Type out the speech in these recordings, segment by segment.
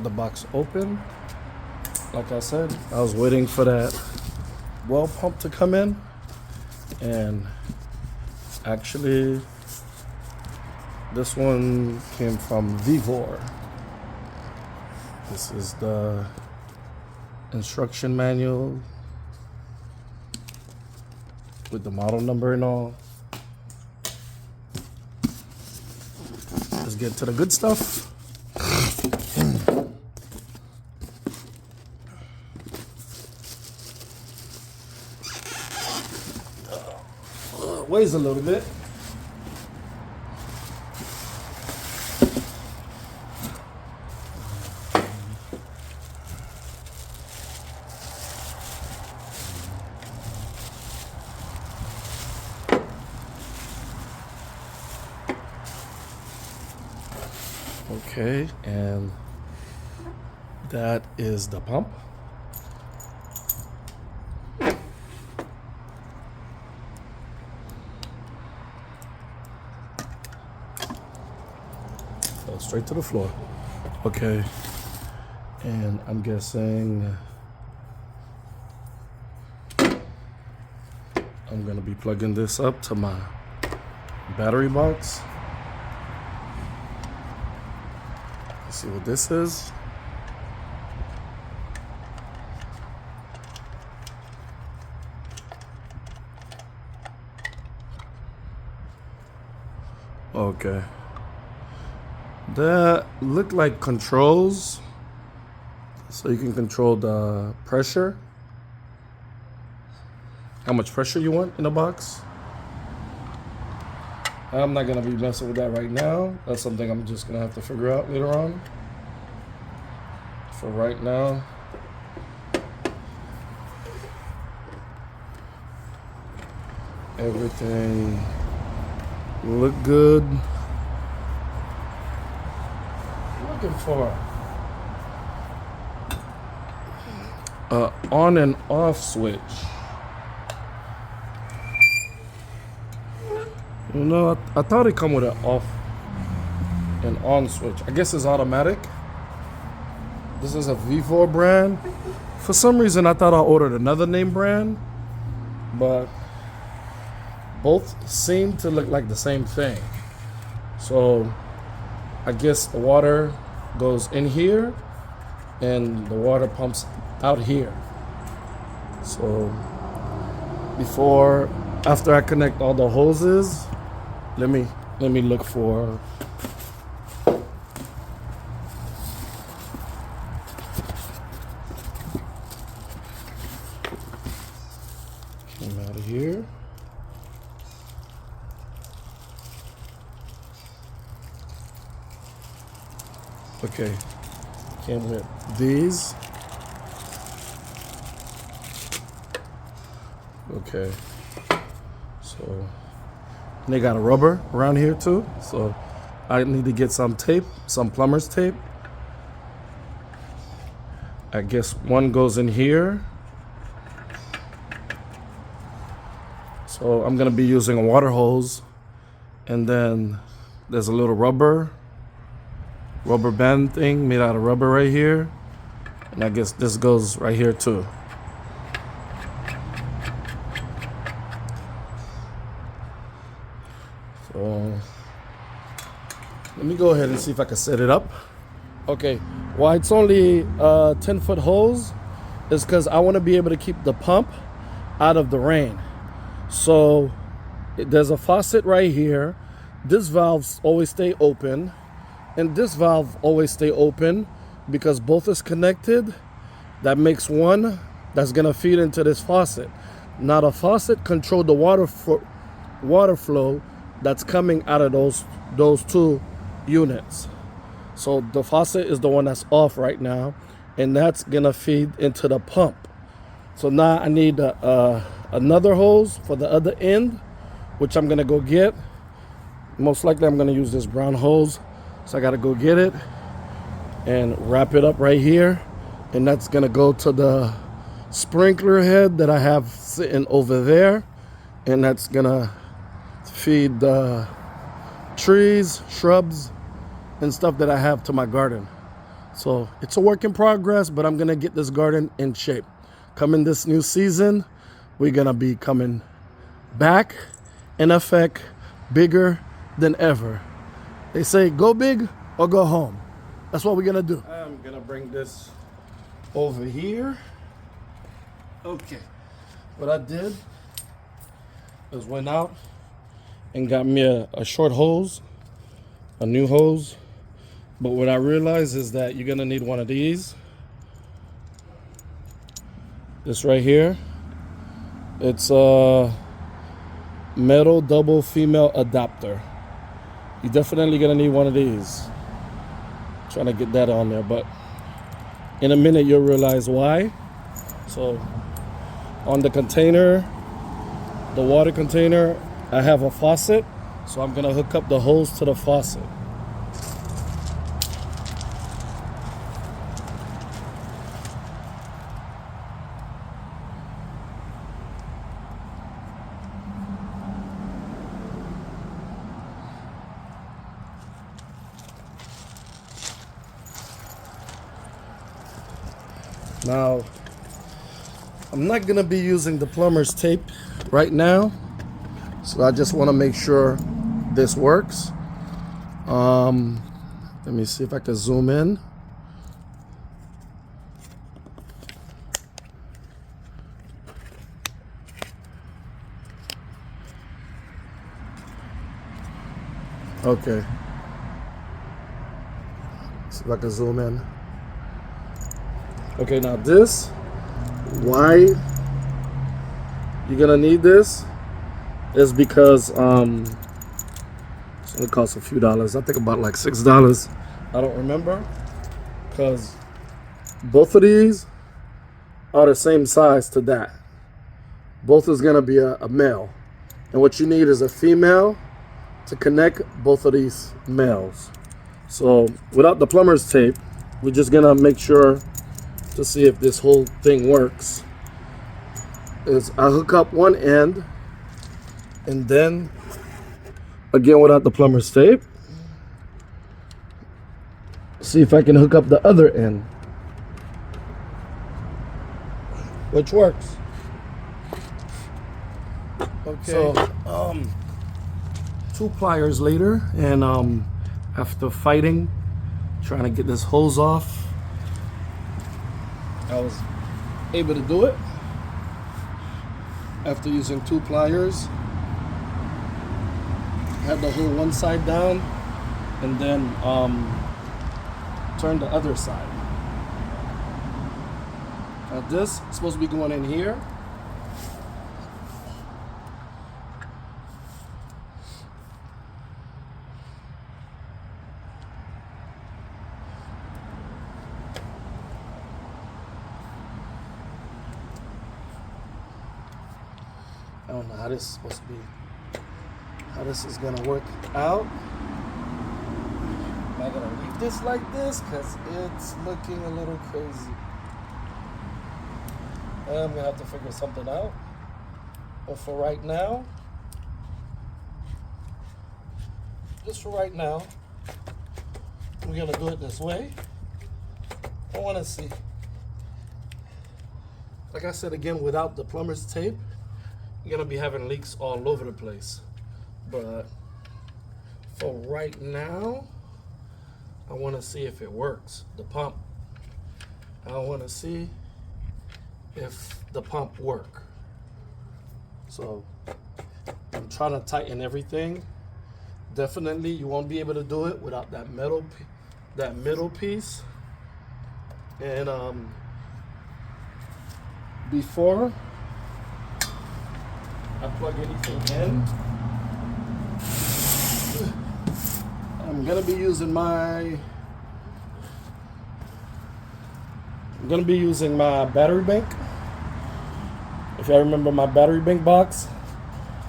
cut the box open. Like I said, I was waiting for that well pump to come in, and actually this one came from Vivor. This is the instruction manual with the model number and all. Let's get to the good stuff. Weighs a little bit. Okay, and that is the pump. Fell straight to the floor. Okay, and I'm guessing I'm gonna be plugging this up to my battery box. See what this is. Okay. That look like controls. So you can control the pressure. How much pressure you want in the box. I'm not gonna be messing with that right now. That's something I'm just gonna have to figure out later on. For right now, everything look good. Looking for a on and off switch. You know, I thought it come with an off and on switch. I guess it's automatic. This is a V4 brand. For some reason, I thought I ordered another name brand, but both seem to look like the same thing. So I guess the water goes in here and the water pumps out here. So after I connect all the hoses, let me look for came out of here. Okay, came with these. Okay, so they got a rubber around here too, so I need to get some tape, some plumber's tape. I guess one goes in here. So I'm gonna be using a water hose, and then there's a little rubber band thing made out of rubber right here, and I guess this goes right here too. So let me go ahead and see if I can set it up. Okay, why it's only a 10-foot hose is because I want to be able to keep the pump out of the rain. So there's a faucet right here. This valve always stay open, and this valve always stay open because both is connected. That makes one that's gonna feed into this faucet. Now the faucet control the water flow that's coming out of those two units. So the faucet is the one that's off right now, and that's gonna feed into the pump. So now I need another hose for the other end, which I'm gonna go get. Most likely I'm gonna use this brown hose, so I gotta go get it and wrap it up right here, and that's gonna go to the sprinkler head that I have sitting over there, and that's gonna feed the trees, shrubs, and stuff that I have to my garden. So it's a work in progress, but I'm gonna get this garden in shape. Coming this new season, we're gonna be coming back in effect, bigger than ever. They say go big or go home. That's what we're gonna do. I'm gonna bring this over here. Okay, what I did is went out and got me a short hose, a new hose. But what I realized is that you're gonna need one of these. This right here. It's a metal double female adapter. You're definitely gonna need one of these. Trying to get that on there, but in a minute you'll realize why. So on the container, the water container, I have a faucet, so I'm gonna hook up the hose to the faucet. Now, I'm not gonna be using the plumber's tape right now, so I just wanna make sure this works. Let me see if I can zoom in. Okay. See if I can zoom in. Okay, now this, why you're gonna need this is because it's gonna cost a few dollars. I think about like $6. I don't remember, because both of these are the same size to that. Both is gonna be a male, and what you need is a female to connect both of these males. So without the plumber's tape, we're just gonna make sure to see if this whole thing works. Is I hook up one end, and then again without the plumber's tape, see if I can hook up the other end, which works. Okay. So 2 pliers later, and after fighting, trying to get this hose off, I was able to do it after using 2 pliers. Had to hold one side down and then turn the other side. Now this is supposed to be going in here. I don't know how this is supposed to be, how this is gonna work out. Am I gonna leave this like this? Cause it's looking a little crazy. I'm gonna have to figure something out. But for right now, just for right now, we're gonna do it this way. I wanna see. Like I said again, without the plumber's tape, you're gonna be having leaks all over the place. But for right now, I wanna see if it works, the pump. I wanna see if the pump works. So I'm trying to tighten everything. Definitely you won't be able to do it without that middle piece. And before I plug anything in, I'm gonna be using my battery bank. If I remember my battery bank box,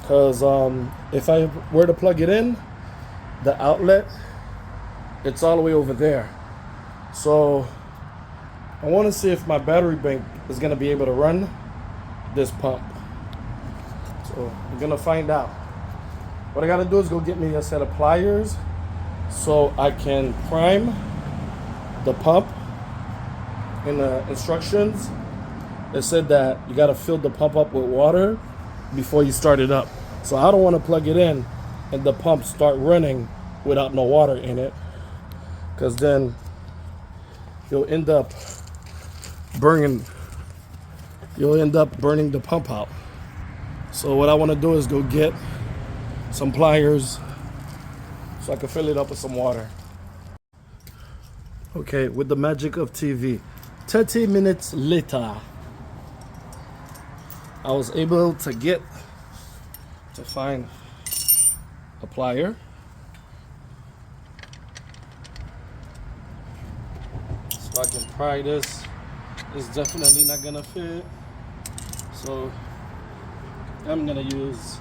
because if I were to plug it in, the outlet, it's all the way over there. So I want to see if my battery bank is going to be able to run this pump. So we're going to find out. What I got to do is go get me a set of pliers so I can prime the pump in the instructions, it said that you got to fill the pump up with water before you start it up. So I don't want to plug it in and the pump start running without no water in it, because then you'll end up burning the pump out. So what I want to do is go get some pliers so I can fill it up with some water. Okay, with the magic of TV, 30 minutes later, I was able to find a plier. So I can pry this. It's definitely not gonna fit. So I'm gonna use,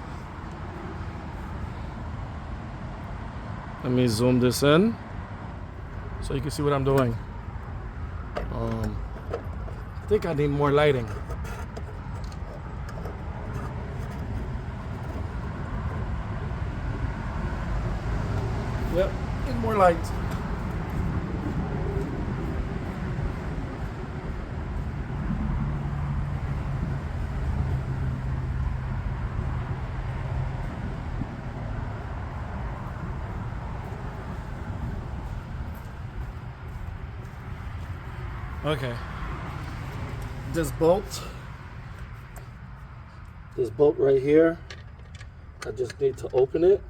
let me zoom this in so you can see what I'm doing. I think I need more lighting. Yep, need more light. Okay. This bolt right here, I just need to open it.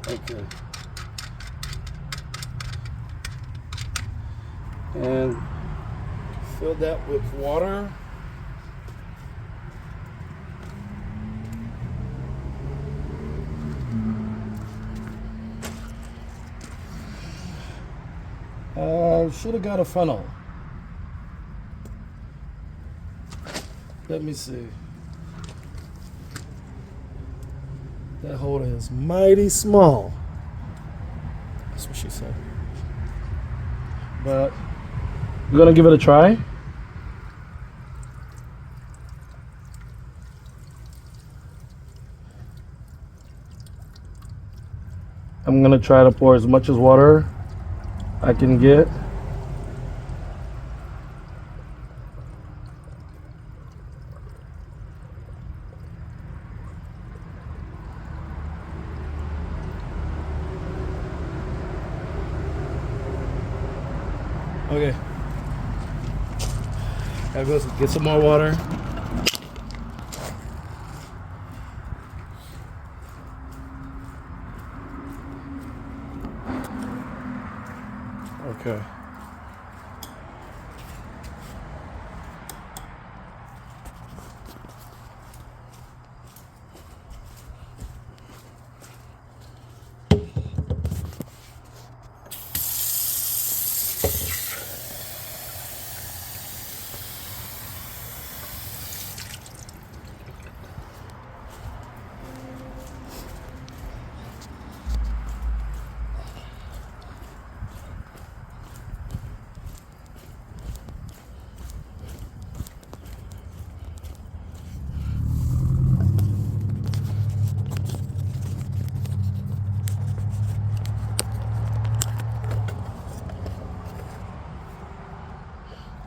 Okay. And fill that with water. Should have got a funnel. Let me see. That hole is mighty small. That's what she said. But we're gonna give it a try. I'm gonna try to pour as much as water I can get. Okay. Gotta go get some more water. Okay.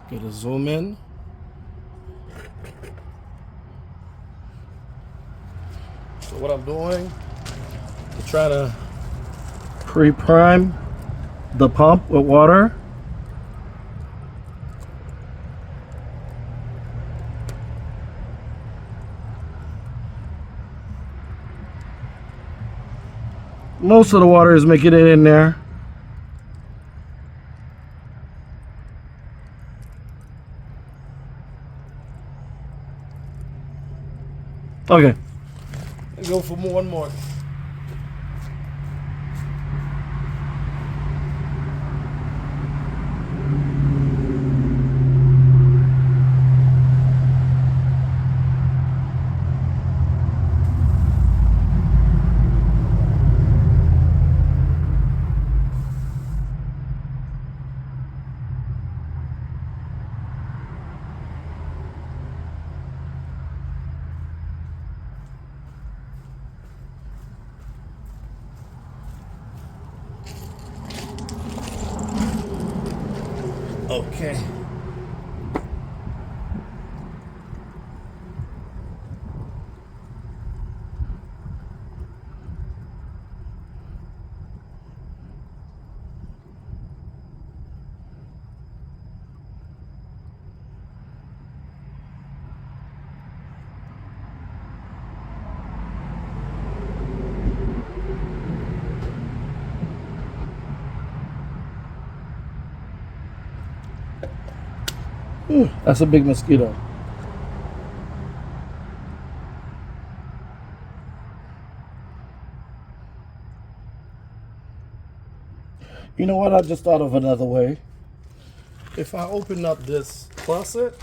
Get a zoom in. So what I'm doing is try to pre-prime the pump with water. Most of the water is making it in there. Okay, let's go for one more. Okay. Ooh, that's a big mosquito. You know what? I just thought of another way. If I open up this faucet,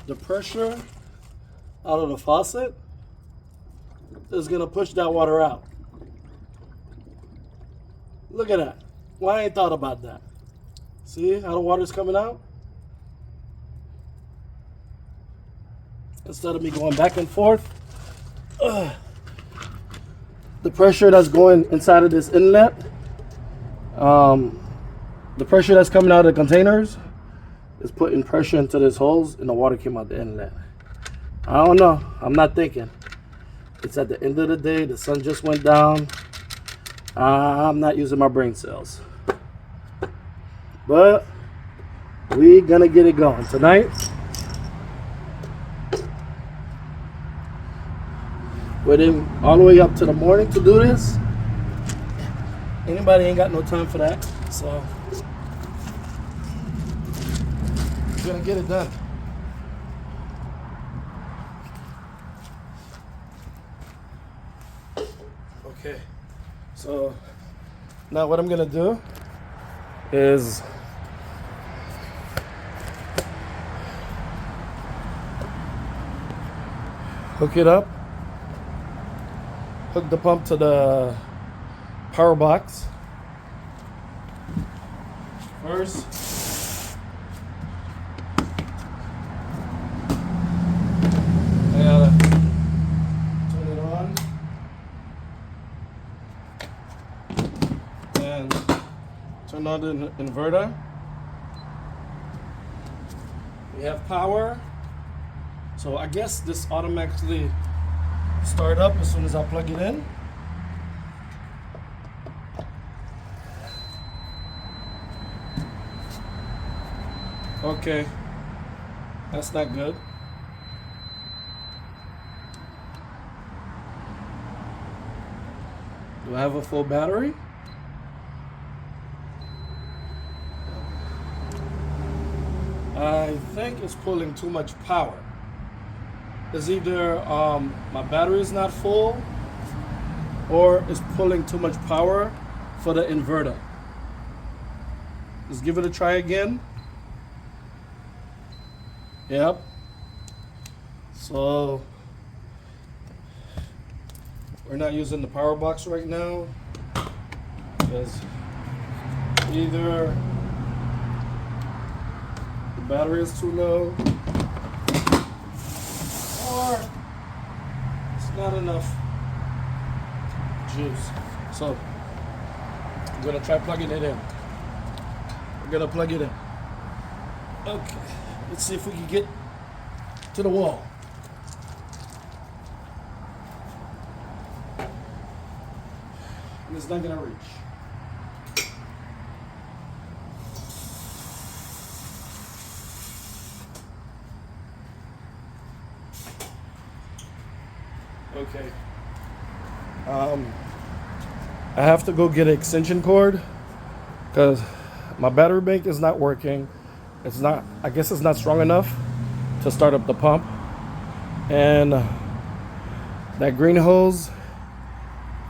the pressure out of the faucet is gonna push that water out. Look at that. Why I ain't thought about that? See how the water's coming out? Instead of me going back and forth, the pressure that's going inside of this inlet, the pressure that's coming out of the containers is putting pressure into these holes, and the water came out the inlet. I don't know. I'm not thinking. It's at the end of the day. The sun just went down. I'm not using my brain cells. But we gonna get it going tonight. Waiting all the way up to the morning to do this. Anybody ain't got no time for that, so we're gonna get it done. Okay, so now what I'm gonna do is hook it up, hook the pump to the power box first. I gotta turn it on and turn on the inverter. We have power, so I guess this automatically start up as soon as I plug it in. Okay, that's not good. Do I have a full battery? I think it's pulling too much power. It's either my battery is not full or it's pulling too much power for the inverter. Let's give it a try again. Yep. So we're not using the power box right now because either the battery is too low or it's not enough juice. So I'm gonna try plugging it in. We're gonna plug it in. Okay, let's see if we can get to the wall. And it's not gonna reach. Okay. I have to go get an extension cord because my battery bank is not working. It's not, I guess it's not strong enough to start up the pump. And that green hose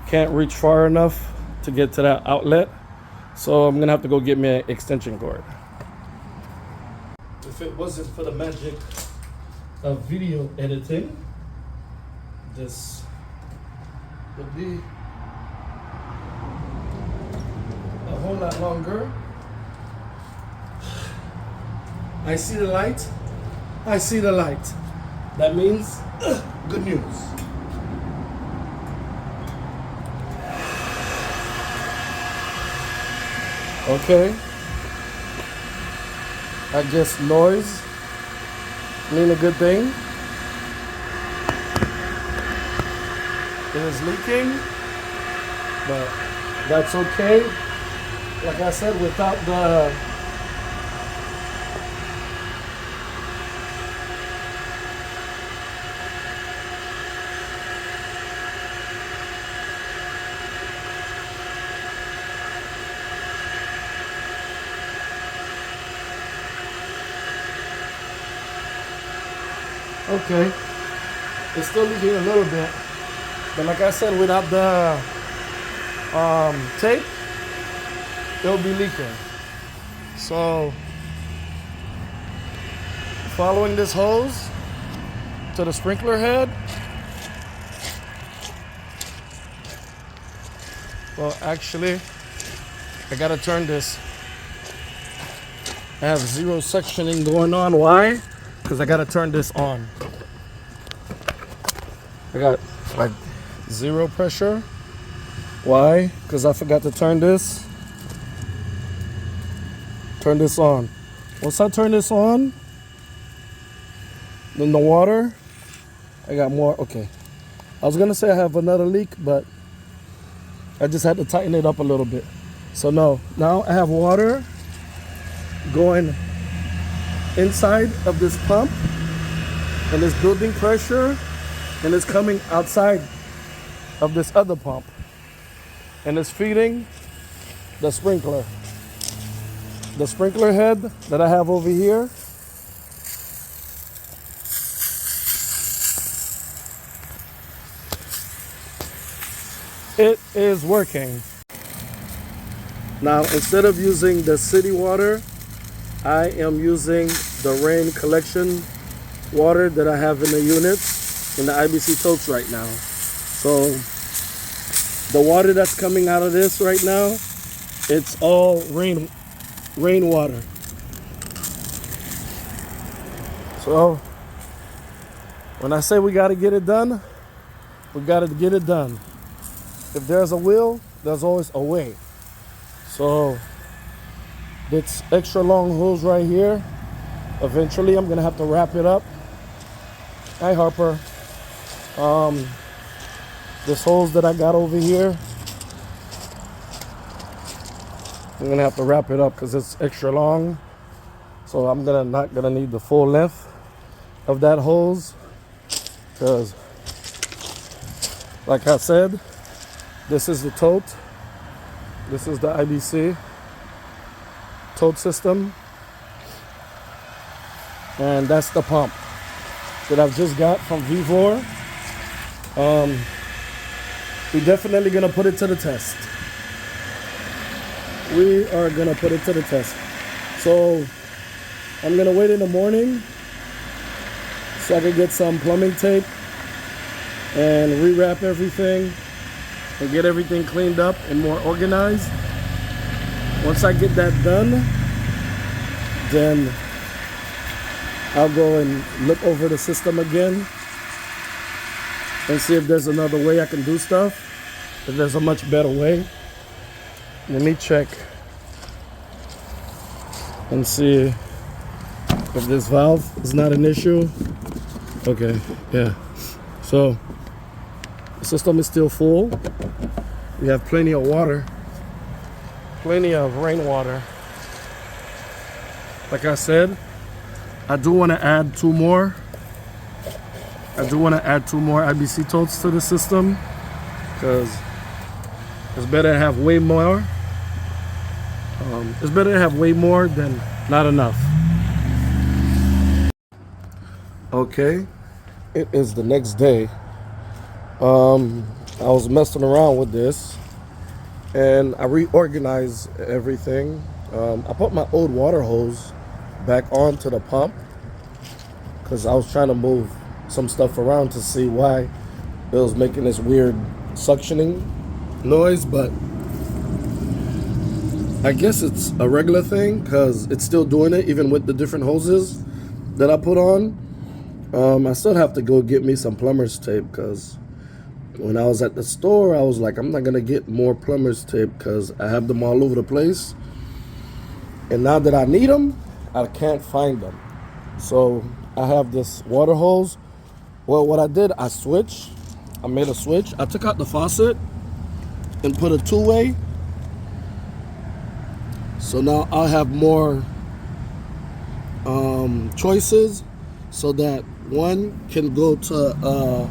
can't reach far enough to get to that outlet. So I'm gonna have to go get me an extension cord. If it wasn't for the magic of video editing, this would be a whole lot longer. I see the light. I see the light. That means good news. Okay. I guess noise mean a good thing. It is leaking, but that's okay. Like I said, without the okay, it's still leaking a little bit, but like I said, without the tape, it'll be leaking. So following this hose to the sprinkler head. Well, actually, I gotta turn this. I have zero suctioning going on. Why? Because I gotta turn this on. I got like zero pressure. Why? Because I forgot to turn this on. Once I turn this on, then the water, I got more. Okay, I was gonna say I have another leak, but I just had to tighten it up a little bit. So no, now I have water going inside of this pump, and it's building pressure, and it's coming outside of this other pump, and it's feeding the sprinkler. The sprinkler head that I have over here, it is working. Now, instead of using the city water, I am using the rain collection water that I have in the units in the IBC totes right now. So the water that's coming out of this right now, it's all rainwater. So when I say we got to get it done, we got to get it done. If there's a will, there's always a way. So this extra long hose right here, eventually I'm gonna have to wrap it up. Hi Harper. This hose that I got over here, I'm gonna have to wrap it up because it's extra long. So I'm not gonna need the full length of that hose, because like I said, this is the tote. This is the IBC tote system, and that's the pump that I've just got from Vivor. We're definitely gonna put it to the test. We are gonna put it to the test. So I'm gonna wait in the morning so I can get some plumbing tape and rewrap everything and get everything cleaned up and more organized. Once I get that done, then I'll go and look over the system again and see if there's another way I can do stuff, if there's a much better way. Let me check and see if this valve is not an issue. Okay, yeah. So the system is still full. We have plenty of water, plenty of rainwater. Like I said, I do want to add two more. I do want to add two more IBC totes to the system, because it's better to have way more. It's better to have way more than not enough. Okay, it is the next day. I was messing around with this and I reorganized everything. I put my old water hose back onto the pump because I was trying to move some stuff around to see why it was making this weird suctioning noise, but I guess it's a regular thing because it's still doing it even with the different hoses that I put on. I still have to go get me some plumber's tape, because when I was at the store, I was like, I'm not gonna get more plumber's tape because I have them all over the place. And now that I need them, I can't find them. So I have this water hose. Well, what I did, I made a switch. I took out the faucet and put a two-way. So now I'll have more choices, so that one can go to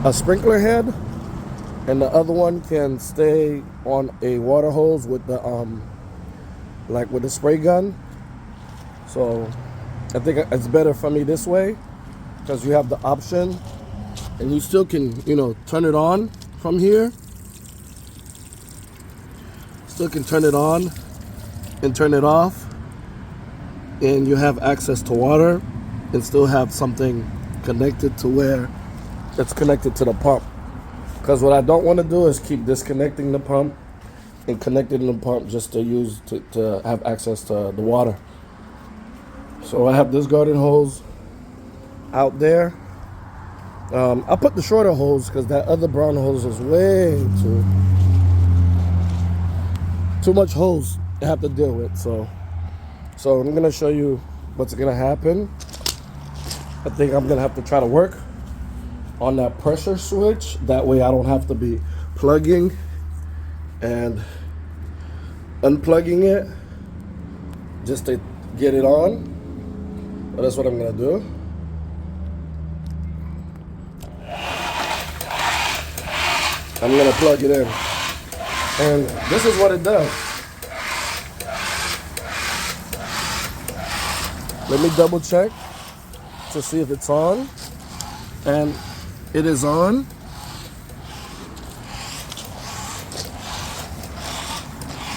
a sprinkler head, and the other one can stay on a water hose with the like with the spray gun. So I think it's better for me this way, because you have the option, and you still can, you know, turn it on from here. Still can turn it on and turn it off, and you have access to water and still have something connected to where it's connected to the pump. Because what I don't want to do is keep disconnecting the pump and connecting the pump just to use to have access to the water. So I have this garden hose out there. I put the shorter hose because that other brown hose is way too much hose to have to deal with. So I'm gonna show you what's gonna happen. I think I'm gonna have to try to work on that pressure switch. That way I don't have to be plugging and unplugging it just to get it on. But that's what I'm gonna do. I'm gonna plug it in. And this is what it does. Let me double check to see if it's on. And it is on.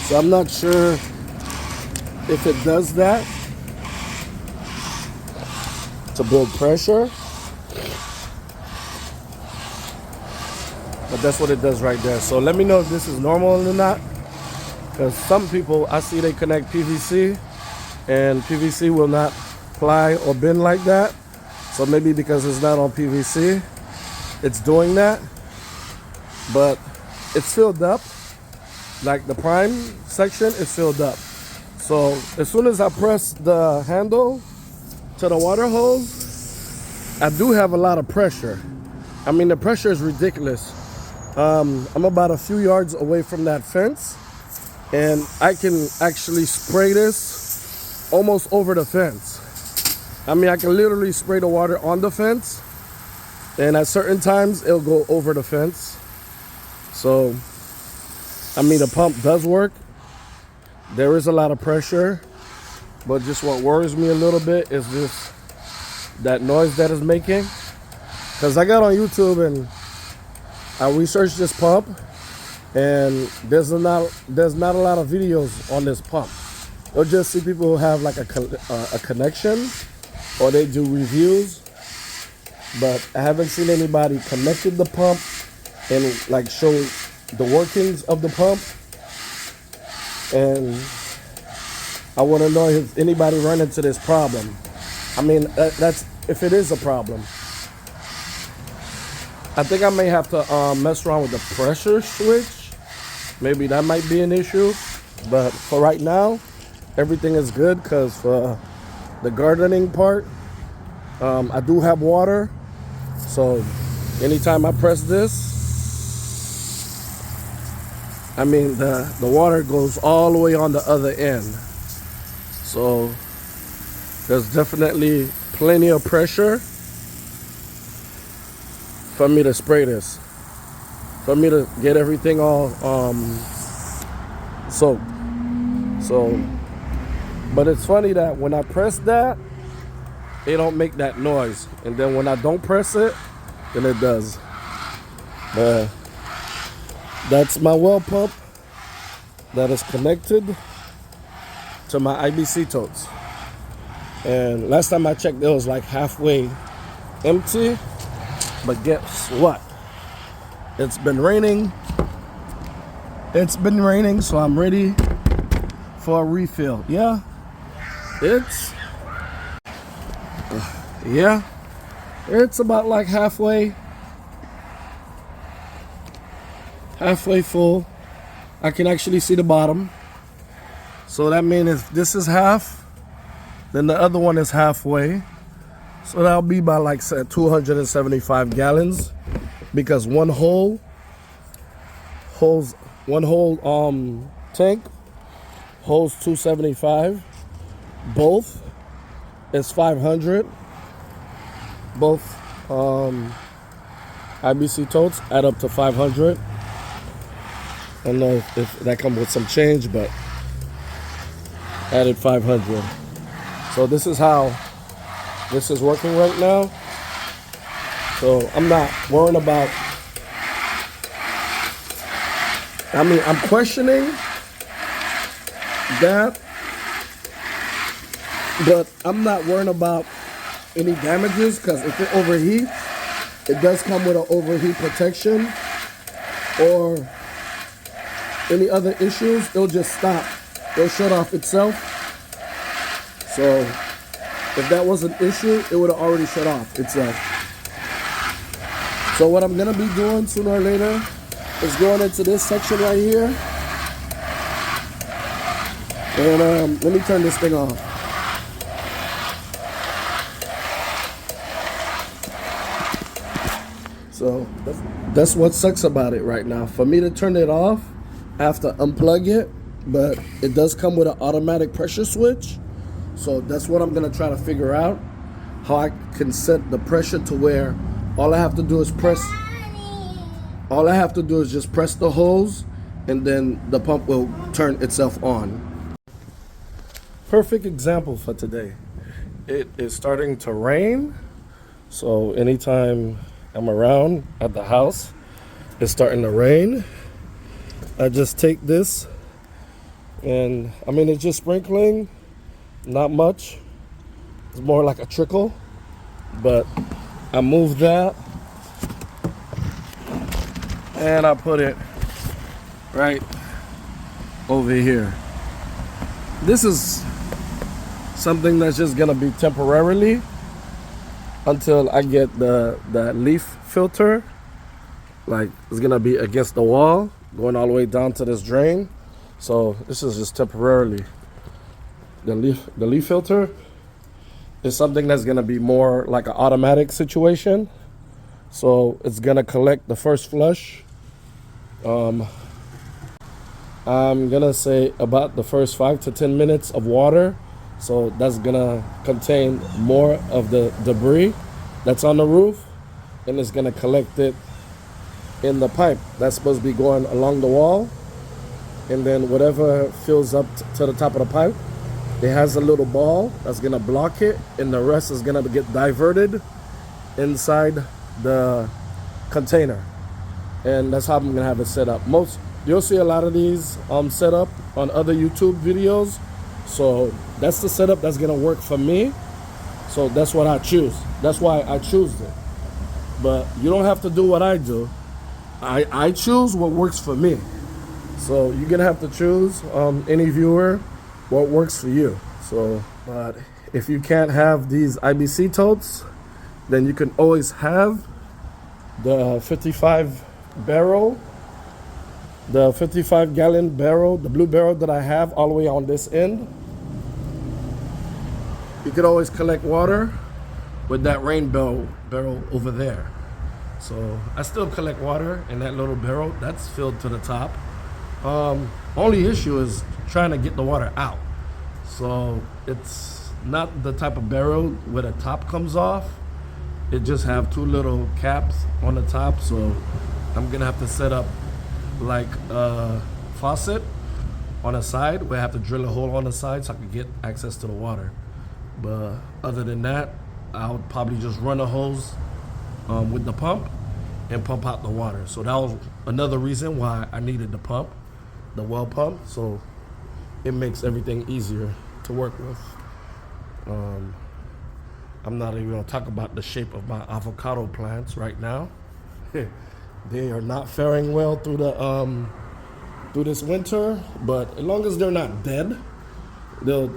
So I'm not sure if it does that to build pressure, but that's what it does right there. So let me know if this is normal or not, because some people I see they connect PVC and PVC will not ply or bend like that. So maybe because it's not on PVC, it's doing that. But it's filled up. Like the prime section is filled up. So as soon as I press the handle to the water hose, I do have a lot of pressure. I mean, the pressure is ridiculous. I'm about a few yards away from that fence, and I can actually spray this almost over the fence. I mean, I can literally spray the water on the fence, and at certain times it'll go over the fence. So, I mean, the pump does work. There is a lot of pressure, but just what worries me a little bit is just that noise that it's making. Because I got on YouTube and I researched this pump, and there's not a lot of videos on this pump. You'll just see people who have like a connection, or they do reviews, but I haven't seen anybody connected the pump and like show the workings of the pump. And I want to know if anybody run into this problem. I mean, that's if it is a problem. I think I may have to mess around with the pressure switch. Maybe that might be an issue. But for right now, everything is good, because for the gardening part, I do have water. So anytime I press this, I mean, the water goes all the way on the other end. So there's definitely plenty of pressure for me to spray this, for me to get everything all soaked. So, but it's funny that when I press that, it don't make that noise, and then when I don't press it, then it does. But that's my well pump that is connected to my IBC totes. And last time I checked, it was like halfway empty. But guess what? It's been raining. It's been raining, so I'm ready for a refill. Yeah, it's about like halfway full. I can actually see the bottom. So that means if this is half, Then the other one is halfway. So that'll be by like 275 gallons because one whole tank holds 275. Both is 500. Both IBC totes add up to 500. I don't know if that comes with some change, but added 500. So this is how this is working right now. So I'm not worrying about, I'm questioning that, but I'm not worrying about any damages because if it overheats, it does come with an overheat protection or any other issues, it'll just stop. It'll shut off itself. So if that was an issue, it would have already shut off itself. So what I'm gonna be doing sooner or later is going into this section right here. And let me turn this thing off. So that's what sucks about it right now. For me to turn it off, I have to unplug it, but it does come with an automatic pressure switch. So that's what I'm gonna try to figure out, how I can set the pressure to where all I have to do is just press the hose and then the pump will turn itself on. Perfect example for today. It is starting to rain. So anytime I'm around at the house, it's starting to rain. I just take this and it's just sprinkling, not much. It's more like a trickle, but I move that and I put it right over here. This is something that's just gonna be temporarily until I get the leaf filter. Like it's gonna be against the wall, going all the way down to this drain. So this is just temporarily. The leaf filter is something that's gonna be more like an automatic situation. So it's gonna collect the first flush. I'm gonna say about the first 5 to 10 minutes of water. So that's gonna contain more of the debris that's on the roof, and it's gonna collect it in the pipe that's supposed to be going along the wall. And then whatever fills up to the top of the pipe, it has a little ball that's gonna block it, and the rest is gonna get diverted inside the container. And that's how I'm gonna have it set up. You'll see a lot of these set up on other YouTube videos. So that's the setup that's gonna work for me. So that's what I choose. That's why I choose it. But you don't have to do what I do. I choose what works for me. So you're gonna have to choose, any viewer, what works for you. So, but if you can't have these IBC totes, then you can always have the 55 barrel, the 55 gallon barrel, the blue barrel that I have all the way on this end. You could always collect water with that rain barrel over there. So I still collect water in that little barrel that's filled to the top. Only issue is trying to get the water out. So it's not the type of barrel where the top comes off. It just have 2 little caps on the top. So I'm gonna have to set up like a faucet on the side where I have to drill a hole on the side so I can get access to the water. But other than that, I would probably just run a hose with the pump and pump out the water. So that was another reason why I needed the pump, the well pump. So it makes everything easier to work with. I'm not even gonna talk about the shape of my avocado plants right now. They are not faring well through this winter, but as long as they're not dead, they'll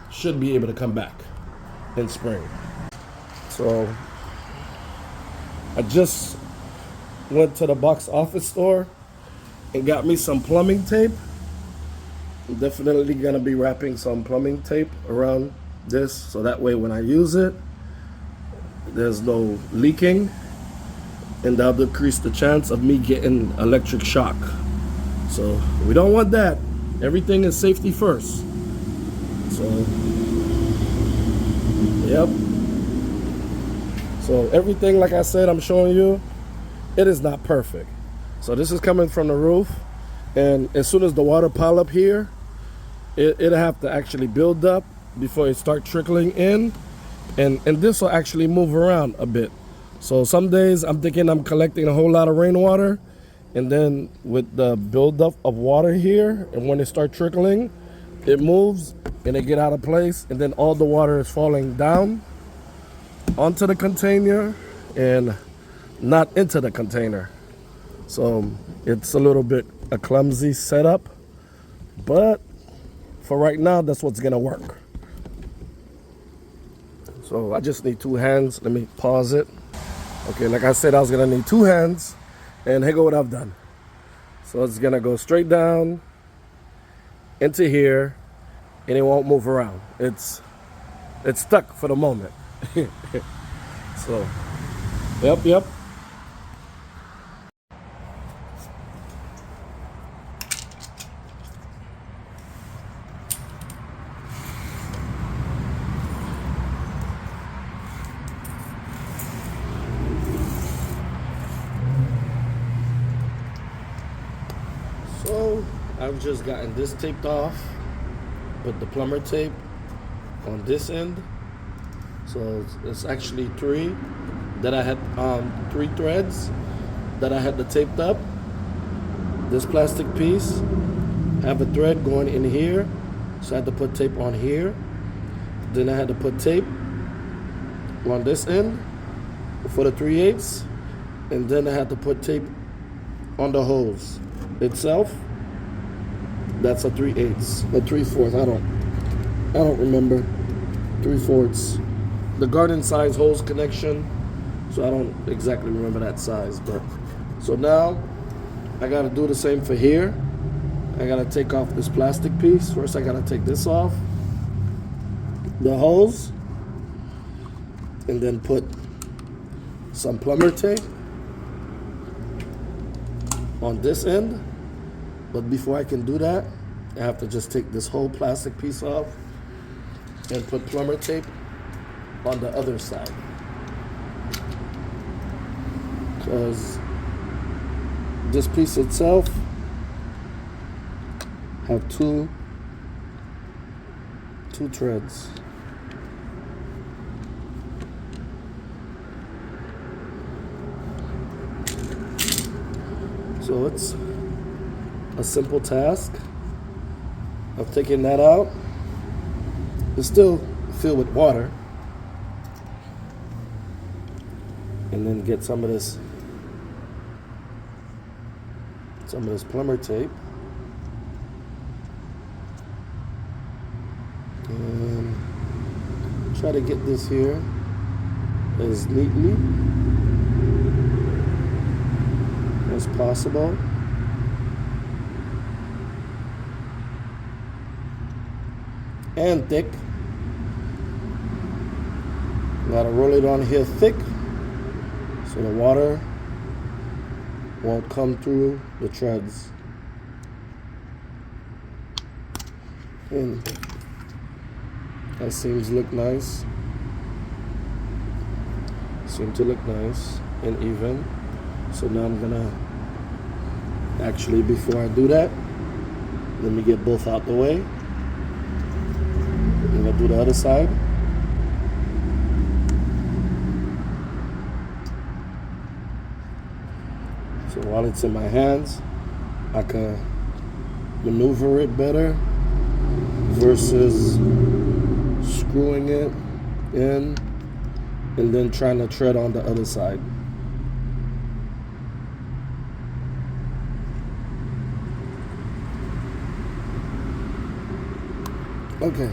should be able to come back in spring. So I just went to the box office store and got me some plumbing tape. I'm definitely gonna be wrapping some plumbing tape around this, so that way when I use it, there's no leaking, and that'll decrease the chance of me getting electric shock. So we don't want that. Everything is safety first. So, yep. So everything, like I said, I'm showing you, it is not perfect. So this is coming from the roof, and as soon as the water pile up here, it'll have to actually build up before it start trickling in, and this will actually move around a bit. So some days I'm thinking I'm collecting a whole lot of rainwater, and then with the buildup of water here, and when it start trickling, it moves and it get out of place, and then all the water is falling down onto the container and not into the container. So it's a little bit a clumsy setup, but for right now, that's what's gonna work. So I just need 2 hands. Let me pause it. Okay, like I said, I was gonna need 2 hands, and here go what I've done. So it's gonna go straight down into here, and it won't move around. It's stuck for the moment. So, yep. So I've just gotten this taped off, put the plumber tape on this end. So it's actually 3 that I had, 3 threads that I had to taped up. This plastic piece, I have a thread going in here, so I had to put tape on here. Then I had to put tape on this end for the 3/8, and then I had to put tape on the hose itself. That's a 3/8, a 3/4. I don't remember. 3/4. The garden size hose connection, so I don't exactly remember that size. But so now I gotta do the same for here. I gotta take off this plastic piece. First I gotta take this off, the hose, and then put some plumber tape on this end. But before I can do that, I have to just take this whole plastic piece off and put plumber tape on the other side, because this piece itself have two threads. So it's a simple task of taking that out. It's still filled with water, and then get some of this plumber tape, and try to get this here as neatly as possible. And thick. Gotta roll it on here thick so the water won't come through the threads. And that seems to look nice. Seem to look nice and even. So now I'm gonna actually, before I do that, let me get both out the way. I'm gonna do the other side. So while it's in my hands, I can maneuver it better versus screwing it in and then trying to tread on the other side. Okay.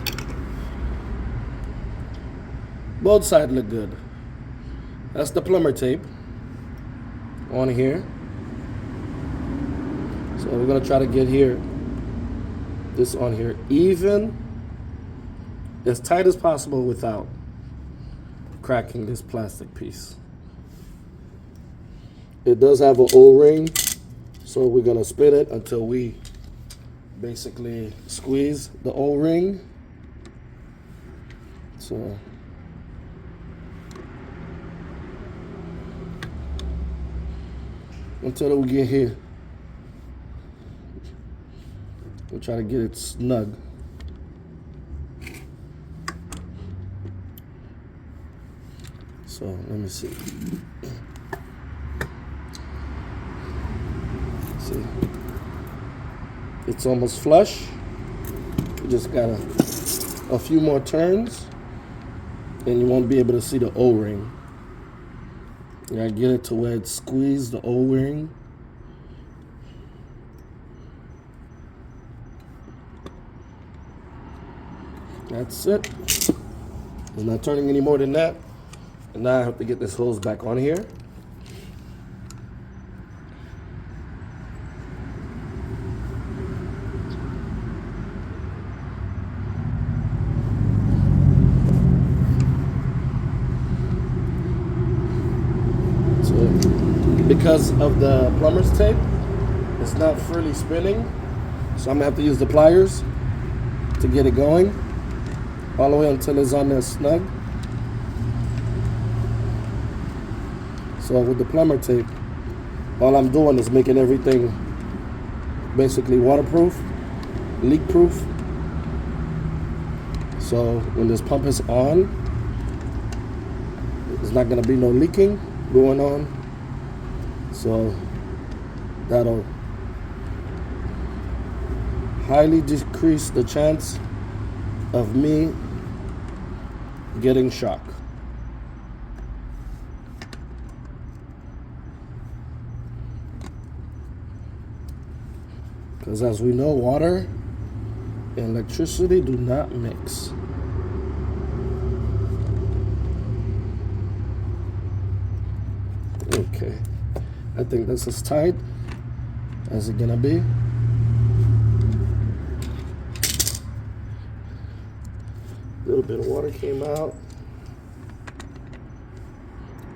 Both sides look good. That's the plumber tape on here. So we're gonna try to get this on here even as tight as possible without cracking this plastic piece. It does have an O-ring, so we're gonna spin it until we basically squeeze the O-ring. So until we get here, we'll try to get it snug. So let me see. See, it's almost flush. We just got a few more turns, and you won't be able to see the O-ring. You gotta get it to where it squeezed the O-ring. That's it. It's not turning any more than that. And now I have to get this hose back on here. Because of the plumber's tape, it's not freely spinning, so I'm gonna have to use the pliers to get it going all the way until it's on there snug. So with the plumber tape, all I'm doing is making everything basically waterproof, leak proof. So when this pump is on, there's not gonna be no leaking going on. So that'll highly decrease the chance of me getting shock. Because as we know, water and electricity do not mix. Okay. I think this is tight as it's gonna be. A little bit of water came out.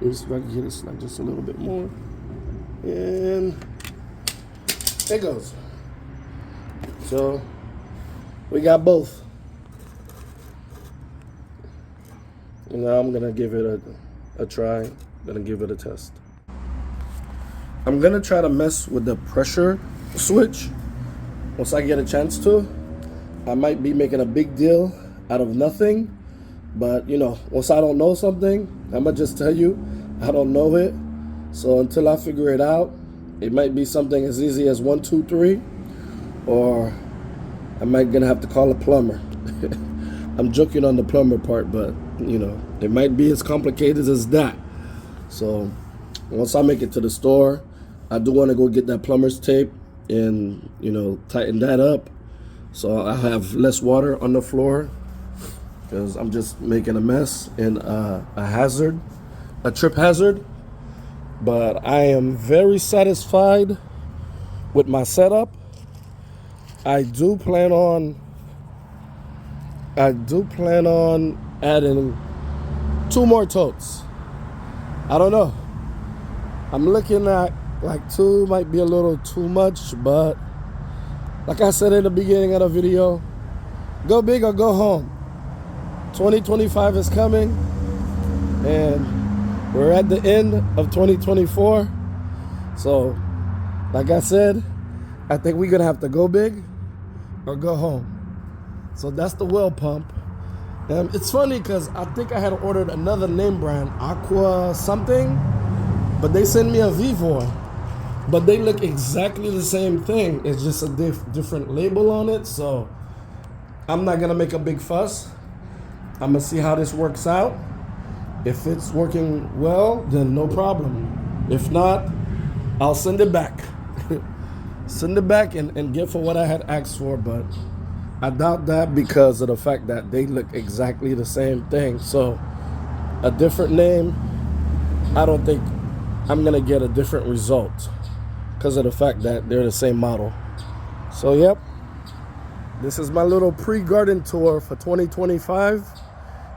Let me see if I can get it snug just a little bit more. And there it goes. So we got both. And now I'm gonna give it a try. Gonna give it a test. I'm gonna try to mess with the pressure switch once I get a chance to. I might be making a big deal out of nothing, but you know, once I don't know something, I'm gonna just tell you I don't know it. So until I figure it out, it might be something as easy as 1, 2, 3, or I might gonna have to call a plumber. I'm joking on the plumber part, but you know, it might be as complicated as that. So once I make it to the store, I do want to go get that plumber's tape and, you know, tighten that up so I have less water on the floor, because I'm just making a mess and a hazard, a trip hazard. But I am very satisfied with my setup. I do plan on adding 2 more totes. I don't know. I'm looking at like 2 might be a little too much, but like I said in the beginning of the video, go big or go home. 2025 is coming, and we're at the end of 2024. So, like I said, I think we're gonna have to go big or go home. So that's the well pump. And it's funny because I think I had ordered another name brand, Aqua something, but they sent me a Vivor. But they look exactly the same thing. It's just a different label on it. So I'm not gonna make a big fuss. I'm gonna see how this works out. If it's working well, then no problem. If not, I'll send it back. Send it back and get for what I had asked for, but I doubt that because of the fact that they look exactly the same thing. So a different name, I don't think I'm gonna get a different result because of the fact that they're the same model. So yep, This is my little pre-garden tour for 2025.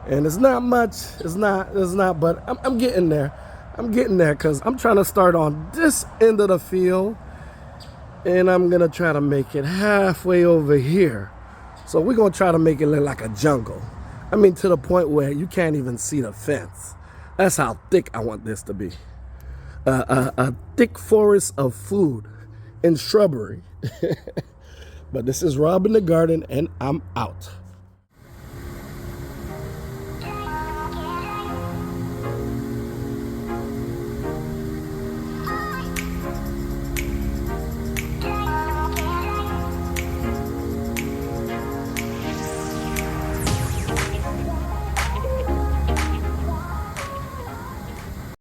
And it's not much, it's not, but I'm getting there. I'm getting there because I'm trying to start on this end of the field and I'm gonna try to make it halfway over here. So we're gonna try to make it look like a jungle. I mean, to the point where you can't even see the fence. That's how thick I want this to be. A thick forest of food and shrubbery. But this is Rob in the Garden and I'm out.